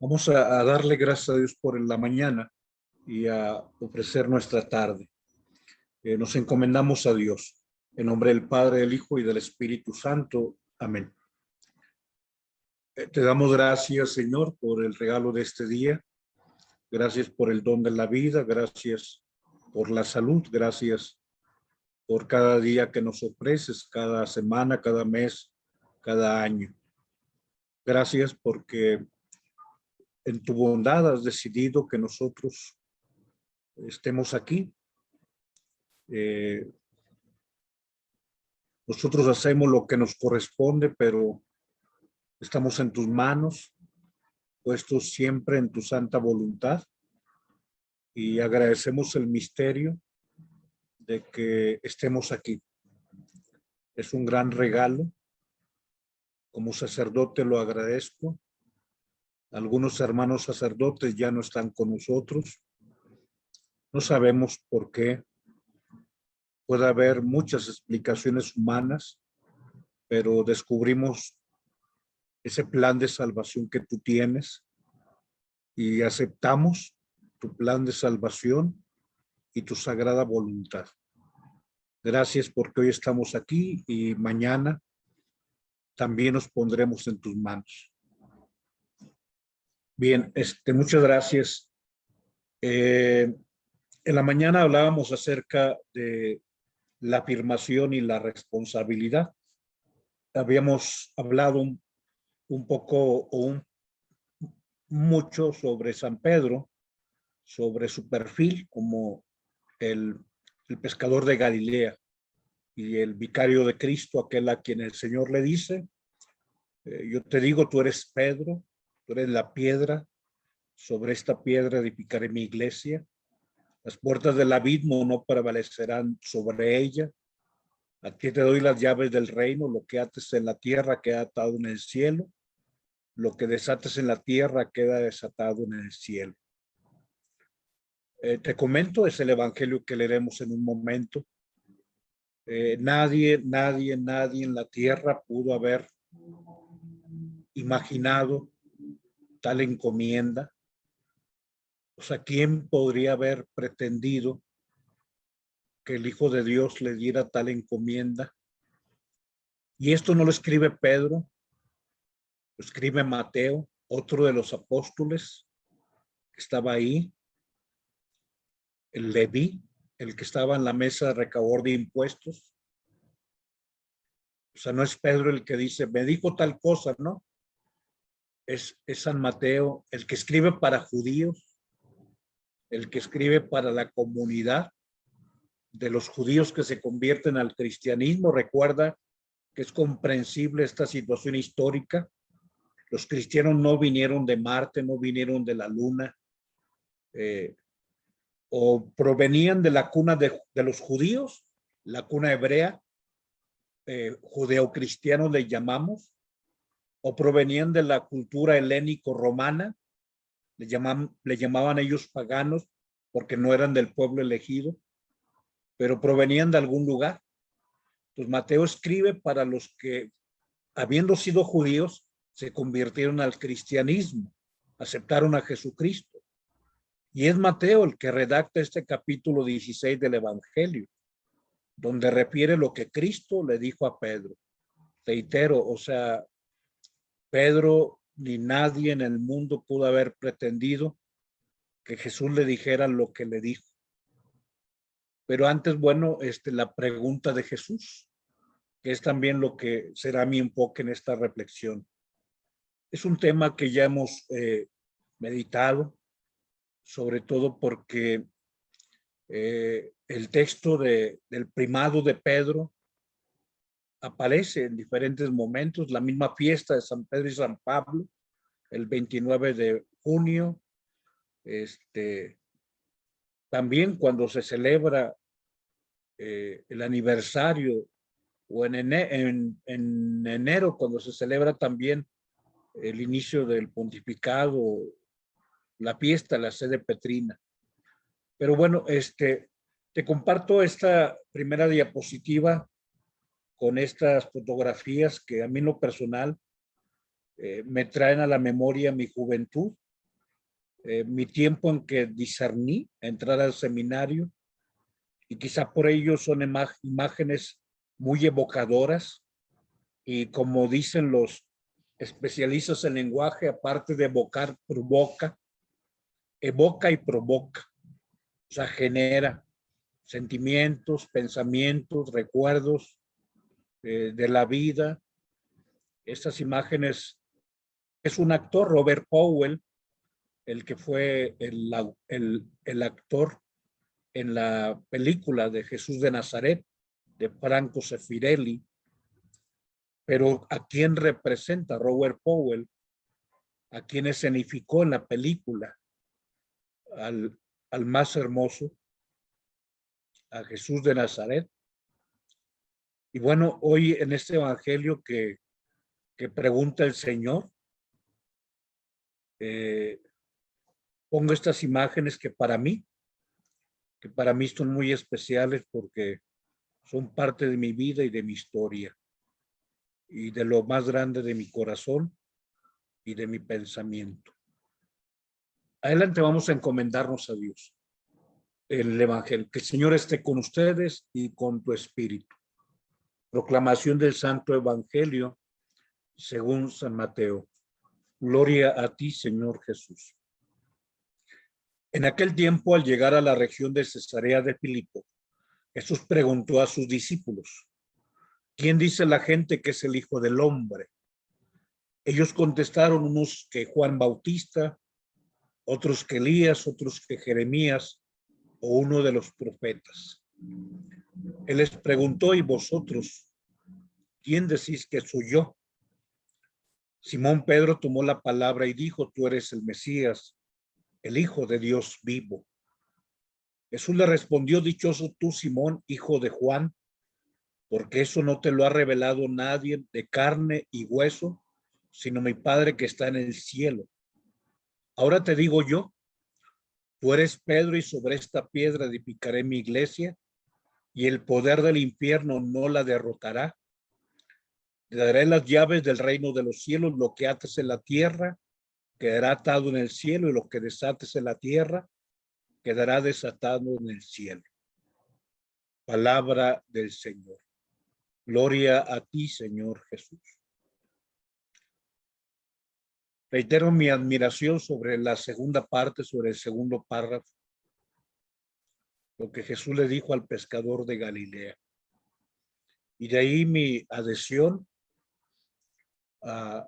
Vamos a darle gracias a Dios por la mañana y a ofrecer nuestra tarde. Nos encomendamos a Dios. En nombre del Padre, del Hijo y del Espíritu Santo. Amén. Te damos gracias, Señor, por el regalo de este día. Gracias por el don de la vida. Gracias por la salud. Gracias por cada día que nos ofreces, cada semana, cada mes, cada año. Gracias porque en tu bondad has decidido que nosotros estemos aquí. Nosotros hacemos lo que nos corresponde, pero estamos en tus manos, puestos siempre en tu santa voluntad, y agradecemos el misterio de que estemos aquí. Es un gran regalo. Como sacerdote lo agradezco. Algunos hermanos sacerdotes ya no están con nosotros. No sabemos por qué. Puede haber muchas explicaciones humanas, pero descubrimos ese plan de salvación que tú tienes y aceptamos tu plan de salvación y tu sagrada voluntad. Gracias porque hoy estamos aquí y mañana también nos pondremos en tus manos. Bien, muchas gracias. En la mañana hablábamos acerca de la afirmación y la responsabilidad. Habíamos hablado un poco o mucho sobre San Pedro, sobre su perfil como el pescador de Galilea y el vicario de Cristo, aquel a quien el Señor le dice, yo te digo, tú eres Pedro, tú eres la piedra, sobre esta piedra edificaré mi iglesia, las puertas del abismo no prevalecerán sobre ella, a ti te doy las llaves del reino, lo que ates en la tierra queda atado en el cielo, lo que desates en la tierra queda desatado en el cielo. Te comento, es el evangelio que leeremos en un momento. Nadie en la tierra pudo haber imaginado tal encomienda. O sea, ¿quién podría haber pretendido que el Hijo de Dios le diera tal encomienda? Y esto no lo escribe Pedro, lo escribe Mateo, otro de los apóstoles que estaba ahí, el Leví, el que estaba en la mesa de recaudador de impuestos. O sea, no es Pedro el que dice, me dijo tal cosa, ¿no? Es San Mateo, el que escribe para judíos, el que escribe para la comunidad de los judíos que se convierten al cristianismo. Recuerda que es comprensible esta situación histórica. Los cristianos no vinieron de Marte, no vinieron de la Luna, o provenían de la cuna de los judíos, la cuna hebrea, judeocristianos le llamamos, o provenían de la cultura helénico-romana, le llamaban ellos paganos porque no eran del pueblo elegido, pero provenían de algún lugar. Entonces Mateo escribe para los que, habiendo sido judíos, se convirtieron al cristianismo, aceptaron a Jesucristo. Y es Mateo el que redacta este capítulo 16 del Evangelio, donde refiere lo que Cristo le dijo a Pedro. Reitero, o sea, Pedro ni nadie en el mundo pudo haber pretendido que Jesús le dijera lo que le dijo. Pero antes, bueno, la pregunta de Jesús, que es también lo que será mi enfoque en esta reflexión. Es un tema que ya hemos meditado, sobre todo porque el texto del primado de Pedro aparece en diferentes momentos, la misma fiesta de San Pedro y San Pablo, el 29 de junio, también cuando se celebra el aniversario, o en enero, cuando se celebra también el inicio del pontificado, la fiesta, la sede petrina. Pero bueno, te comparto esta primera diapositiva con estas fotografías que a mí en lo personal me traen a la memoria mi juventud. mi tiempo en que discerní entrar al seminario, y quizá por ello son imágenes muy evocadoras, y como dicen los especialistas en lenguaje, aparte de evocar, provoca, evoca y provoca, o sea, genera sentimientos, pensamientos, recuerdos de la vida. Estas imágenes, es un actor, Robert Powell, el que fue el actor en la película de Jesús de Nazaret, de Franco Sefirelli. Pero ¿a quién representa Robert Powell? ¿A quién escenificó en la película? Al más hermoso, a Jesús de Nazaret. Y bueno, hoy en este evangelio que pregunta el Señor, pongo estas imágenes que para mí son muy especiales porque son parte de mi vida y de mi historia y de lo más grande de mi corazón y de mi pensamiento. Adelante, vamos a encomendarnos a Dios. El evangelio, que el Señor esté con ustedes y con tu espíritu. Proclamación del Santo Evangelio según San Mateo. Gloria a ti, Señor Jesús. En aquel tiempo, al llegar a la región de Cesarea de Filipo, Jesús preguntó a sus discípulos: ¿quién dice la gente que es el Hijo del Hombre? Ellos contestaron, unos que Juan Bautista, otros que Elías, otros que Jeremías o uno de los profetas. Él les preguntó: ¿y vosotros, quién decís que soy yo? Simón Pedro tomó la palabra y dijo: tú eres el Mesías, el Hijo de Dios vivo. Jesús le respondió: dichoso tú, Simón, hijo de Juan, porque eso no te lo ha revelado nadie de carne y hueso, sino mi Padre que está en el cielo. Ahora te digo yo, tú eres Pedro, y sobre esta piedra edificaré mi iglesia, y el poder del infierno no la derrotará. Te daré las llaves del reino de los cielos. Lo que ates en la tierra quedará atado en el cielo, y lo que desates en la tierra quedará desatado en el cielo. Palabra del Señor. Gloria a ti, Señor Jesús. Reitero mi admiración sobre la segunda parte, sobre el segundo párrafo, lo que Jesús le dijo al pescador de Galilea. Y de ahí mi adhesión a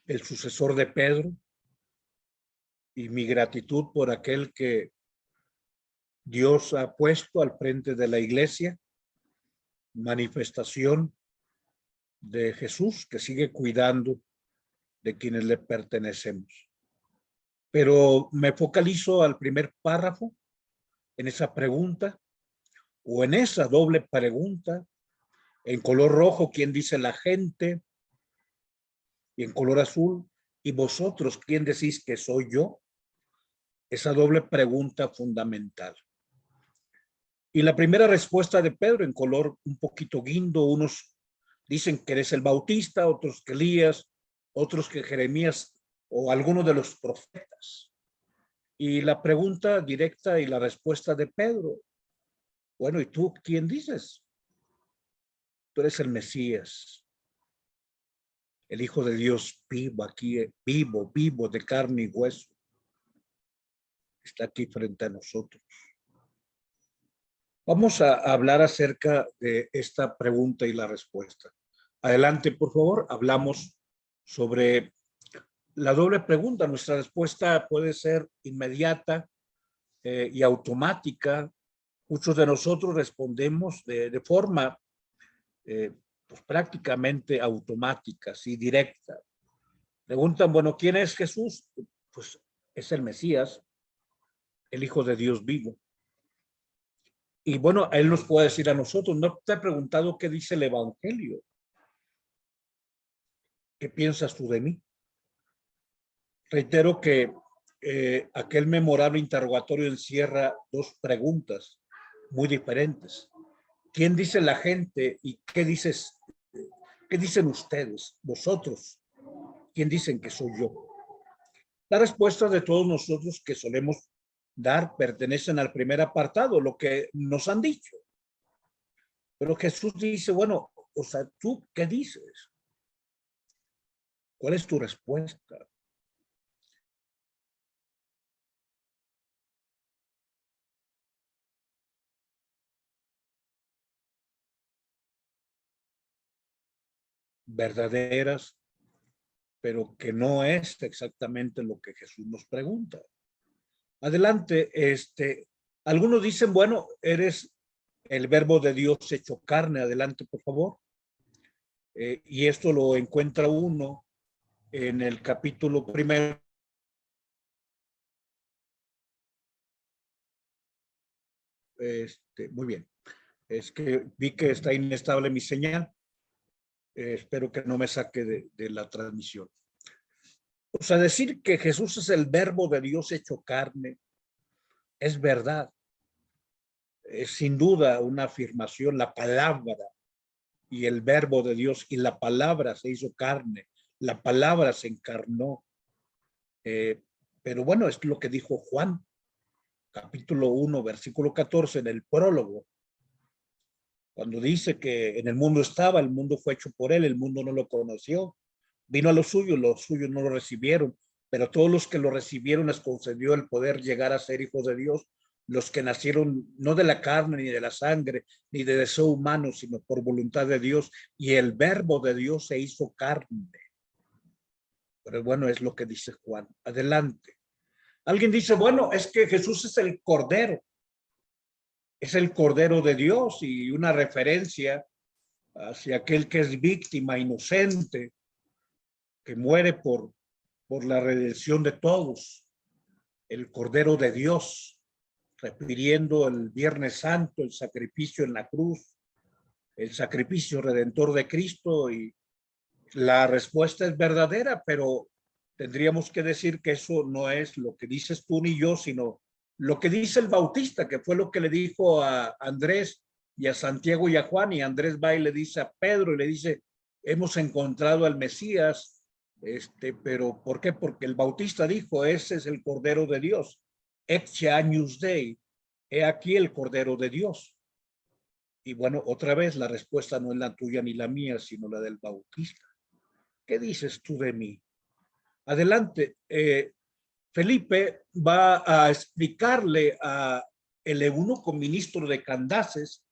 el sucesor de Pedro y mi gratitud por aquel que Dios ha puesto al frente de la iglesia, manifestación de Jesús que sigue cuidando de quienes le pertenecemos. Pero me focalizo al primer párrafo, en esa pregunta, o en esa doble pregunta, en color rojo, ¿quién dice la gente? Y en color azul, ¿y vosotros quién decís que soy yo? Esa doble pregunta fundamental. Y la primera respuesta de Pedro, en color un poquito guindo, unos dicen que eres el Bautista, otros que Elías, otros que Jeremías o alguno de los profetas. Y la pregunta directa y la respuesta de Pedro: bueno, ¿y tú quién dices? Tú eres el Mesías, el Hijo de Dios vivo, aquí, vivo de carne y hueso. Está aquí frente a nosotros. Vamos a hablar acerca de esta pregunta y la respuesta. Adelante, por favor. Hablamos sobre la doble pregunta. Nuestra respuesta puede ser inmediata y automática. Muchos de nosotros respondemos de forma pues prácticamente automática, y directa. Preguntan, bueno, ¿quién es Jesús? Pues es el Mesías, el Hijo de Dios vivo. Y bueno, Él nos puede decir a nosotros: ¿no te he preguntado qué dice el Evangelio? ¿Qué piensas tú de mí? Reitero que aquel memorable interrogatorio encierra dos preguntas muy diferentes. ¿Quién dice la gente y qué dicen ustedes, vosotros? ¿Quién dicen que soy yo? Las respuestas de todos nosotros que solemos dar pertenecen al primer apartado, lo que nos han dicho. Pero Jesús dice, bueno, o sea, ¿tú qué dices? ¿Cuál es tu respuesta? Verdaderas, pero que no es exactamente lo que Jesús nos pregunta. Adelante, algunos dicen, bueno, eres el verbo de Dios hecho carne. Adelante, por favor. Y esto lo encuentra uno en el capítulo 1. Muy bien. Es que vi que está inestable mi señal. Espero que no me saque de la transmisión. O sea, decir que Jesús es el verbo de Dios hecho carne es verdad. Es sin duda una afirmación, la palabra y el verbo de Dios, y la palabra se hizo carne, la palabra se encarnó. Pero bueno, es lo que dijo Juan, capítulo 1, versículo 14, en el prólogo, cuando dice que en el mundo estaba, el mundo fue hecho por él, el mundo no lo conoció. Vino a los suyos no lo recibieron, pero todos los que lo recibieron les concedió el poder llegar a ser hijos de Dios, los que nacieron no de la carne, ni de la sangre, ni de deseo humano, sino por voluntad de Dios, y el verbo de Dios se hizo carne. Pero bueno, es lo que dice Juan. Adelante. Alguien dice, bueno, es que Jesús es el Cordero de Dios, y una referencia hacia aquel que es víctima inocente, que muere por la redención de todos, el Cordero de Dios, refiriendo el Viernes Santo, el sacrificio en la cruz, el sacrificio redentor de Cristo. Y la respuesta es verdadera, pero tendríamos que decir que eso no es lo que dices tú ni yo, sino lo que dice el Bautista, que fue lo que le dijo a Andrés y a Santiago y a Juan, y Andrés va y le dice a Pedro y le dice, hemos encontrado al Mesías. Pero ¿por qué? Porque el Bautista dijo, ese es el Cordero de Dios. Ecce agnus Dei, he aquí el Cordero de Dios. Y bueno, otra vez la respuesta no es la tuya ni la mía, sino la del Bautista. ¿Qué dices tú de mí? Adelante. Felipe va a explicarle a el eunuco ministro de Candaces,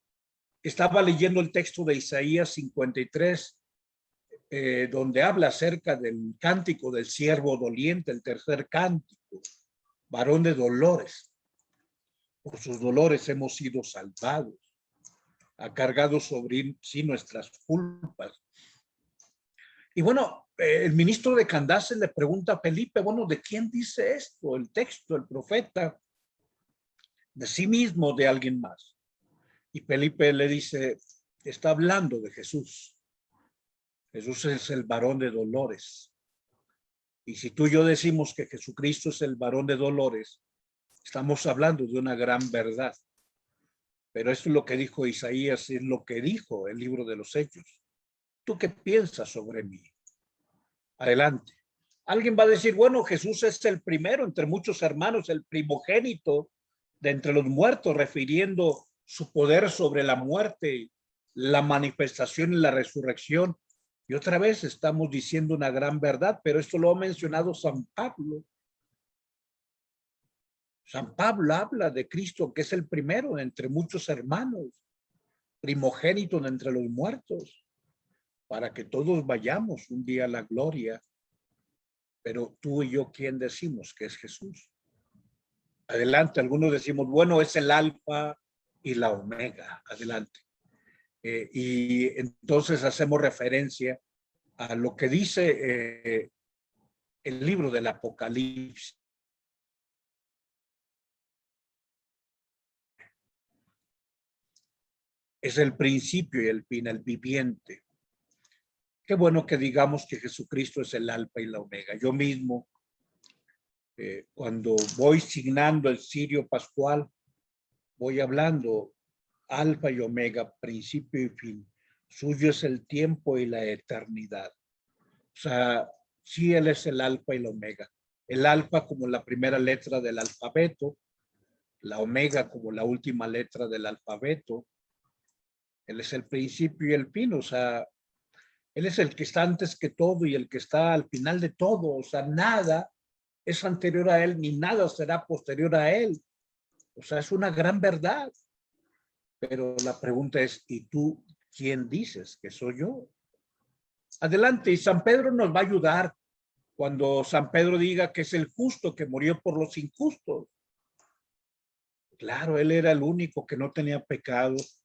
que estaba leyendo el texto de Isaías 53, donde habla acerca del cántico del siervo doliente, el tercer cántico, varón de dolores. Por sus dolores hemos sido salvados. Ha cargado sobre sí nuestras culpas. Y bueno, el ministro de Candaces le pregunta a Felipe, bueno, ¿de quién dice esto? El texto, el profeta, de sí mismo, de alguien más. Y Felipe le dice, está hablando de Jesús. Jesús es el varón de dolores. Y si tú y yo decimos que Jesucristo es el varón de dolores, estamos hablando de una gran verdad. Pero esto es lo que dijo Isaías, es lo que dijo el libro de los Hechos. ¿Tú qué piensas sobre mí? Adelante. Alguien va a decir, bueno, Jesús es el primero entre muchos hermanos, el primogénito de entre los muertos, refiriendo su poder sobre la muerte, la manifestación y la resurrección. Y otra vez estamos diciendo una gran verdad, pero esto lo ha mencionado San Pablo. San Pablo habla de Cristo, que es el primero entre muchos hermanos, primogénito de entre los muertos, para que todos vayamos un día a la gloria. Pero tú y yo, ¿quién decimos que es Jesús? Adelante, algunos decimos, bueno, es el alfa y la omega. Adelante. Y entonces hacemos referencia a lo que dice el libro del Apocalipsis. Es el principio y el fin, el viviente. Qué bueno que digamos que Jesucristo es el alfa y la omega. Yo mismo, cuando voy signando el cirio pascual, voy hablando alfa y omega, principio y fin. Suyo es el tiempo y la eternidad. O sea, sí, Él es el alfa y la omega. el alfa como la primera letra del alfabeto, la omega como la última letra del alfabeto. Él es el principio y el fin, o sea, Él es el que está antes que todo y el que está al final de todo, o sea, nada es anterior a Él, ni nada será posterior a Él. O sea, es una gran verdad. Pero la pregunta es, ¿y tú quién dices que soy yo? Adelante, y San Pedro nos va a ayudar cuando San Pedro diga que es el justo que murió por los injustos. Claro, él era el único que no tenía pecados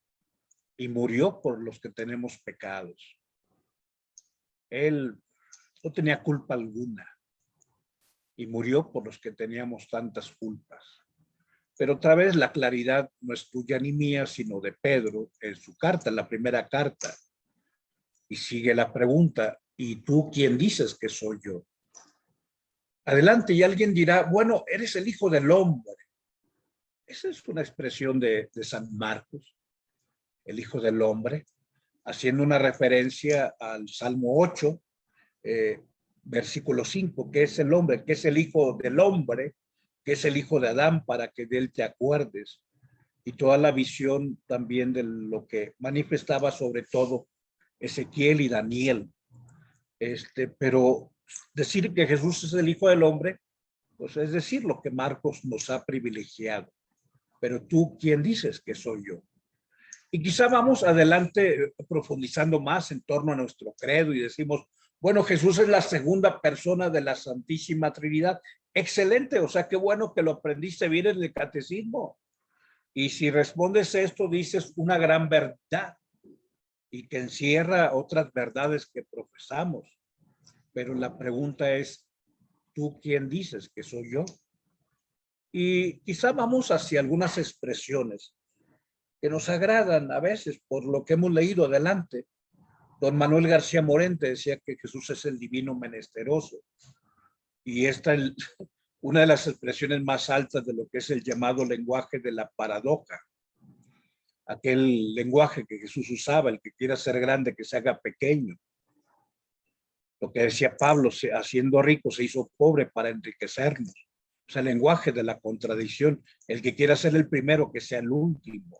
y murió por los que tenemos pecados. Él no tenía culpa alguna y murió por los que teníamos tantas culpas. Pero otra vez la claridad no es tuya ni mía, sino de Pedro en su carta, en la primera carta. Y sigue la pregunta, ¿y tú quién dices que soy yo? Adelante, y alguien dirá, bueno, eres el hijo del hombre. Esa es una expresión de San Marcos, el hijo del hombre, haciendo una referencia al Salmo 8, versículo 5, que es el hombre, que es el hijo del hombre, que es el hijo de Adán, para que de él te acuerdes. Y toda la visión también de lo que manifestaba sobre todo Ezequiel y Daniel. Pero decir que Jesús es el hijo del hombre, pues es decir lo que Marcos nos ha privilegiado. Pero tú, ¿quién dices que soy yo? Y quizá vamos adelante profundizando más en torno a nuestro credo y decimos, bueno, Jesús es la segunda persona de la Santísima Trinidad. Excelente, o sea, qué bueno que lo aprendiste bien en el catecismo. Y si respondes esto, dices una gran verdad y que encierra otras verdades que profesamos. Pero la pregunta es, ¿tú quién dices que soy yo? Y quizá vamos hacia algunas expresiones que nos agradan a veces por lo que hemos leído adelante. Don Manuel García Morente decía que Jesús es el divino menesteroso. Y esta es una de las expresiones más altas de lo que es el llamado lenguaje de la paradoja. Aquel lenguaje que Jesús usaba, el que quiera ser grande, que se haga pequeño. Lo que decía Pablo, haciendo rico se hizo pobre para enriquecernos. O sea, el lenguaje de la contradicción, el que quiera ser el primero, que sea el último.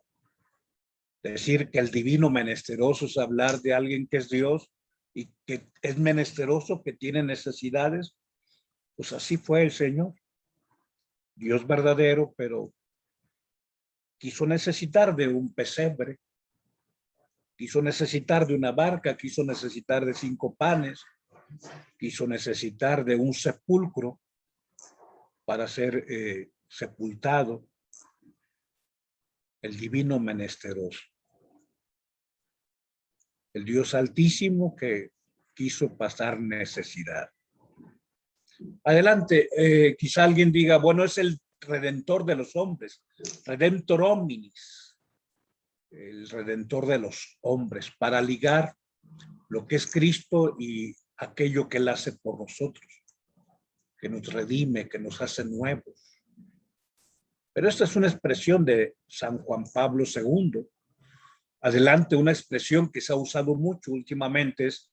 Decir que el divino menesteroso es hablar de alguien que es Dios y que es menesteroso, que tiene necesidades. Pues así fue el Señor. Dios verdadero, pero quiso necesitar de un pesebre, quiso necesitar de una barca, quiso necesitar de 5 panes, quiso necesitar de un sepulcro para ser sepultado, el divino menesteroso. El Dios altísimo que quiso pasar necesidad. Adelante, quizá alguien diga, bueno, es el redentor de los hombres, redemptor hominis, el redentor de los hombres, para ligar lo que es Cristo y aquello que Él hace por nosotros, que nos redime, que nos hace nuevos. Pero esta es una expresión de San Juan Pablo II. Adelante, una expresión que se ha usado mucho últimamente es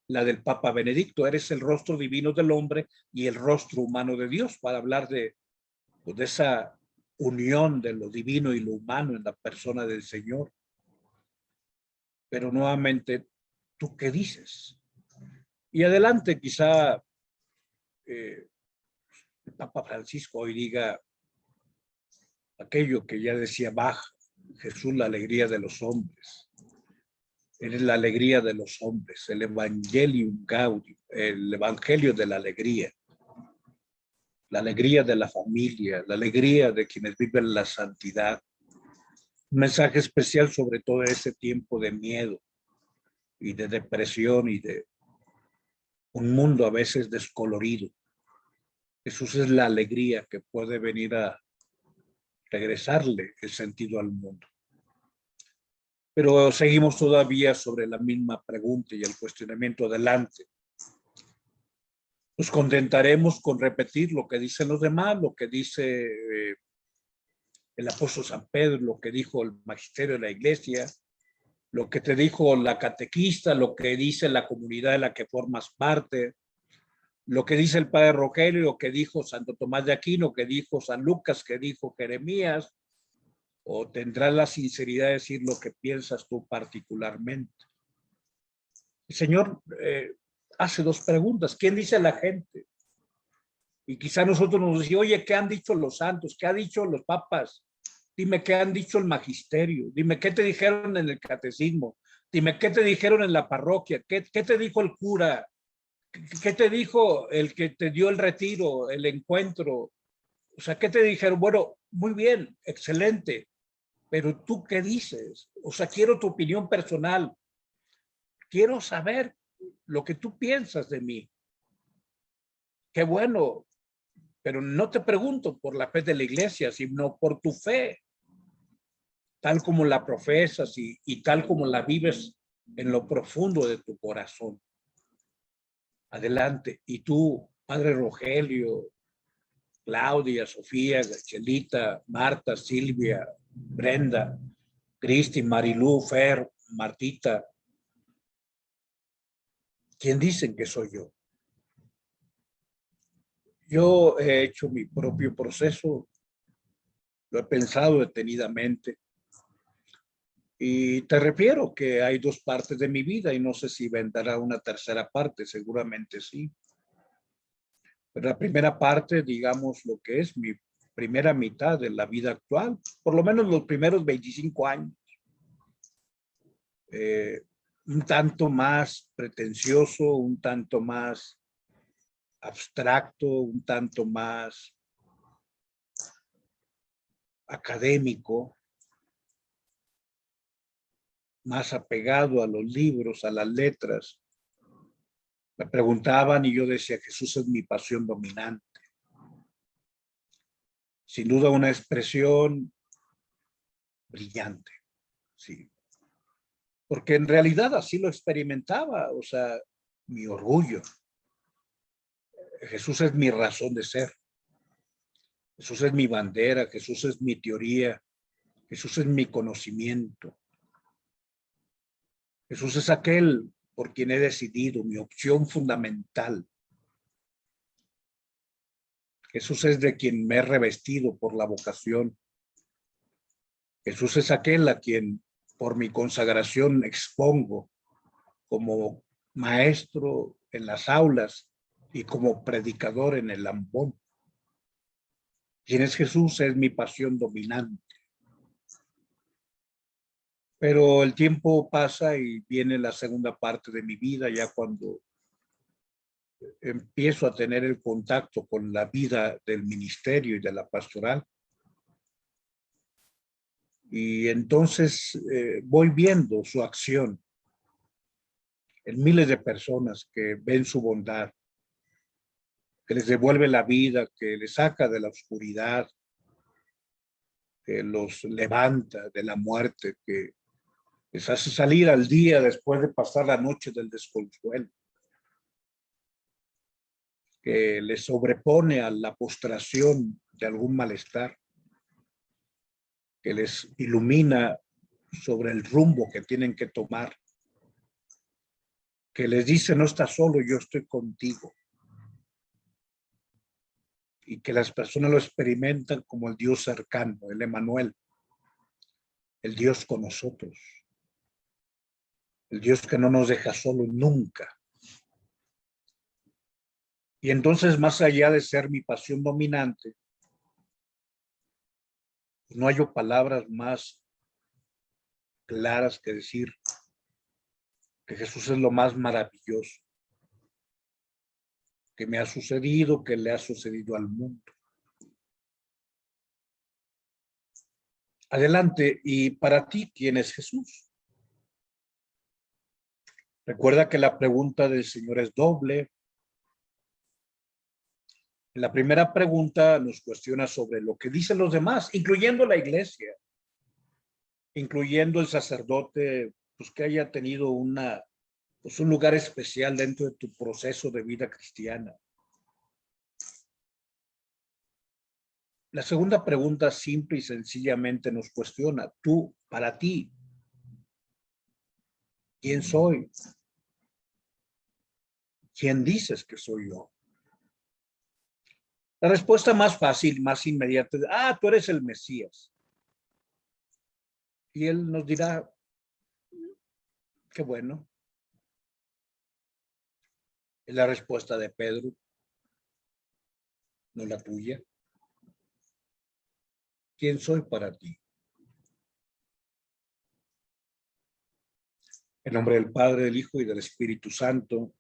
la del Papa Benedicto. Eres el rostro divino del hombre y el rostro humano de Dios, para hablar de esa unión de lo divino y lo humano en la persona del Señor. Pero nuevamente, ¿tú qué dices? Y adelante, quizá el Papa Francisco hoy diga aquello que ya decía Bach, Jesús, la alegría de los hombres. Eres la alegría de los hombres, el Evangelium Gaudium, el Evangelio de la alegría de la familia, la alegría de quienes viven la santidad. Un mensaje especial sobre todo ese tiempo de miedo y de depresión y de un mundo a veces descolorido. Jesús es la alegría que puede venir a regresarle el sentido al mundo. Pero seguimos todavía sobre la misma pregunta y el cuestionamiento adelante. Nos contentaremos con repetir lo que dicen los demás, lo que dice el apóstol San Pedro, lo que dijo el magisterio de la iglesia, lo que te dijo la catequista, lo que dice la comunidad de la que formas parte, lo que dice el padre Rogelio, lo que dijo Santo Tomás de Aquino, que dijo San Lucas, que dijo Jeremías, o tendrás la sinceridad de decir lo que piensas tú particularmente. El Señor hace dos preguntas. ¿Quién dice la gente? Y quizá nosotros nos decimos, oye, ¿qué han dicho los santos? ¿Qué han dicho los papas? Dime qué han dicho el magisterio. Dime qué te dijeron en el catecismo. Dime qué te dijeron en la parroquia. ¿Qué te dijo el cura? ¿Qué te dijo el que te dio el retiro, el encuentro? O sea, ¿qué te dijeron? Bueno, muy bien, excelente. Pero tú qué dices? O sea, quiero tu opinión personal. Quiero saber lo que tú piensas de mí. Qué bueno, pero no te pregunto por la fe de la iglesia, sino por tu fe, tal como la profesas y tal como la vives en lo profundo de tu corazón. Adelante. Y tú, Padre Rogelio, Claudia, Sofía, Chelita, Marta, Silvia, Brenda, Cristi, Marilú, Fer, Martita, ¿quién dicen que soy yo? Yo he hecho mi propio proceso, lo he pensado detenidamente y te refiero que hay dos partes de mi vida y no sé si vendrá una tercera parte, seguramente sí. Pero la primera parte, digamos, lo que es mi primera mitad de la vida actual, por lo menos los primeros 25 años, un tanto más pretencioso, un tanto más abstracto, un tanto más académico, más apegado a los libros, a las letras. Me preguntaban y yo decía, Jesús es mi pasión dominante. Sin duda una expresión brillante, sí. Porque en realidad así lo experimentaba, o sea, mi orgullo. Jesús es mi razón de ser. Jesús es mi bandera, Jesús es mi teoría, Jesús es mi conocimiento. Jesús es aquel por quien he decidido, mi opción fundamental. Jesús es de quien me he revestido por la vocación. Jesús es aquel a quien por mi consagración expongo como maestro en las aulas y como predicador en el ambón. ¿Quién es Jesús? Es mi pasión dominante. Pero el tiempo pasa y viene la segunda parte de mi vida, ya cuando empiezo a tener el contacto con la vida del ministerio y de la pastoral. Y entonces voy viendo su acción en miles de personas que ven su bondad, que les devuelve la vida, que les saca de la oscuridad, que los levanta de la muerte, que les hace salir al día después de pasar la noche del desconsuelo, que les sobrepone a la postración de algún malestar, que les ilumina sobre el rumbo que tienen que tomar, que les dice, no estás solo, yo estoy contigo. Y que las personas lo experimentan como el Dios cercano, el Emmanuel, el Dios con nosotros, el Dios que no nos deja solo nunca. Y entonces, más allá de ser mi pasión dominante, no hay palabras más claras que decir que Jesús es lo más maravilloso que me ha sucedido, que le ha sucedido al mundo. Adelante, y para ti, ¿quién es Jesús? Recuerda que la pregunta del Señor es doble. La primera pregunta nos cuestiona sobre lo que dicen los demás, incluyendo la iglesia, incluyendo el sacerdote, pues que haya tenido un lugar especial dentro de tu proceso de vida cristiana. La segunda pregunta simple y sencillamente nos cuestiona, tú, para ti, ¿quién soy? ¿Quién dices que soy yo? La respuesta más fácil, más inmediata es, tú eres el Mesías. Y él nos dirá, qué bueno. Es la respuesta de Pedro, no la tuya. ¿Quién soy para ti? En nombre del Padre, del Hijo y del Espíritu Santo.